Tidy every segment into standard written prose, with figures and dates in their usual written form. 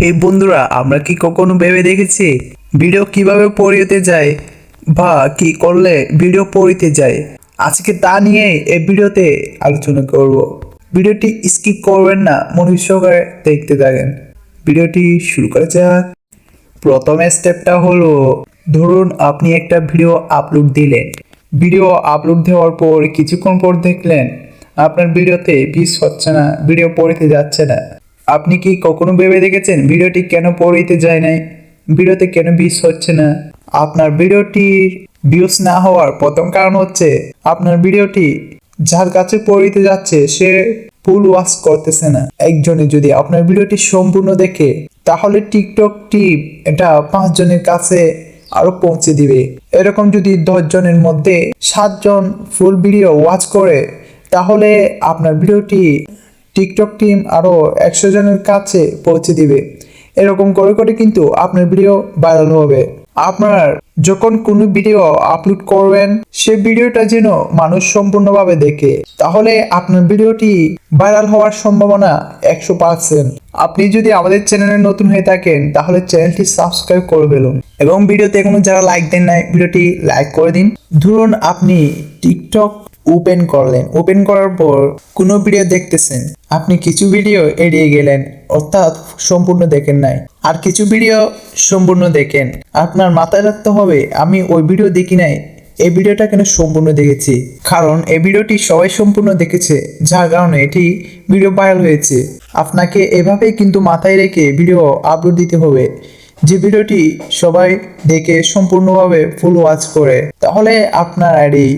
হে বন্ধুরা, আমরা কি কখনো ভেবে দেখেছি ভিডিও কিভাবে পড়িতে যায় বা কি করলে ভিডিও পড়িতে যায়? আজকে তা নিয়ে এই ভিডিওতে আলোচনা করব। ভিডিওটি স্কিপ করবেন না, মনোযোগ সহকারে দেখতে থাকেন। ভিডিওটি শুরু করা যাক। প্রথম স্টেপটা হলো, ধরুন আপনি একটা ভিডিও আপলোড দিলেন। ভিডিও আপলোড দেওয়ার পর কিছুক্ষণ পর দেখলেন আপনার ভিডিওতে ভিউজ হচ্ছে না, ভিডিও পড়িতে যাচ্ছে না। আপনি কি কখনো ভেবে দেখেছেন ভিডিওটি কেন পড়িতে যায় নাই, ভিডিওতে কেন ভিউজ হচ্ছে না? আপনার ভিডিওটির ভিউজ না হওয়ার প্রথম কারণ হচ্ছে আপনার ভিডিওটি যার কাছে পড়িতে যাচ্ছে সে ফুল ওয়াচ করতেছে না। একজনে যদি আপনার ভিডিওটি সম্পূর্ণ দেখে তাহলে টিকটক টিম এটা 5 জনের কাছে আরো পৌঁছে দিবে। এরকম যদি 10 জনের মধ্যে 7 জন ফুল ভিডিও ওয়াচ করে তাহলে আপনার ভিডিওটি টিকটক টিম আরো 100 জনের কাছে পৌঁছে দিবে। এরকম করে করে কিন্তু আপনার ভিডিও ভাইরাল হবে। আপনার যখন কোনো ভিডিও আপলোড করবেন সে ভিডিওটা যেন মানুষ সম্পূর্ণভাবে দেখে, তাহলে আপনার ভিডিওটি ভাইরাল হওয়ার সম্ভাবনা 100%। আপনি যদি আমাদের চ্যানেলে নতুন হয়ে থাকেন তাহলে চ্যানেলটি সাবস্ক্রাইব করে ফেলুন এবং ভিডিওতে এখনো যারা লাইক দেন নাই ভিডিওটি লাইক করে দিন। ধরুন আপনি টিকটক ওপেন করলেন, ওপেন করার পর কোনো ভিডিও দেখতেছেন, আপনি কিছু ভিডিও এড়িয়ে গেলেন অর্থাৎ সম্পূর্ণ দেখেন নাই, আর কিছু ভিডিও সম্পূর্ণ দেখেন। আপনার মাথায় রাখতে হবে আমি ওই ভিডিও দেখি নাই, এই ভিডিওটা কেন সম্পূর্ণ দেখেছি, কারণ এই ভিডিওটি সবাই সম্পূর্ণ দেখেছে যার কারণে এটি ভিডিও ভাইরাল হয়েছে। আপনাকে এভাবেই কিন্তু মাথায় রেখে ভিডিও আপলোড দিতে হবে, যে ভিডিওটি সবাই দেখে সম্পূর্ণভাবে ফুল ওয়াচ করে, তাহলে আপনার আইডি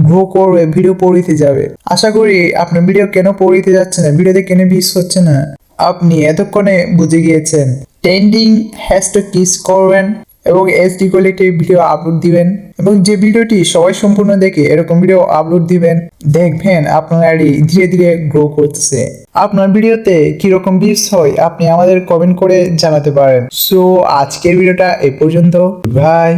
গ্রো করবে, ভিডিও পড়িতে যাবে। আশা করি আপনার ভিডিও কেন পড়িতে যাচ্ছে না, ভিডিওতে কেন ভিউজ হচ্ছে না আপনি এতক্ষণে বুঝে গিয়েছেন। ট্রেন্ডিং হ্যাশট্যাগ ইউজ করবেন এবং এইচডি কোয়ালিটির ভিডিও আপলোড দিবেন এবং যে ভিডিওটি সবাই সম্পূর্ণ দেখে এরকম ভিডিও আপলোড দিবেন, দেখবেন আপনার আইডি ধীরে ধীরে গ্রো করতেছে। আপনার ভিডিওতে কিরকম ভিউজ হয় আপনি আমাদের কমেন্ট করে জানাতে পারেন। সো আজকের ভিডিওটা এই পর্যন্ত, বাই।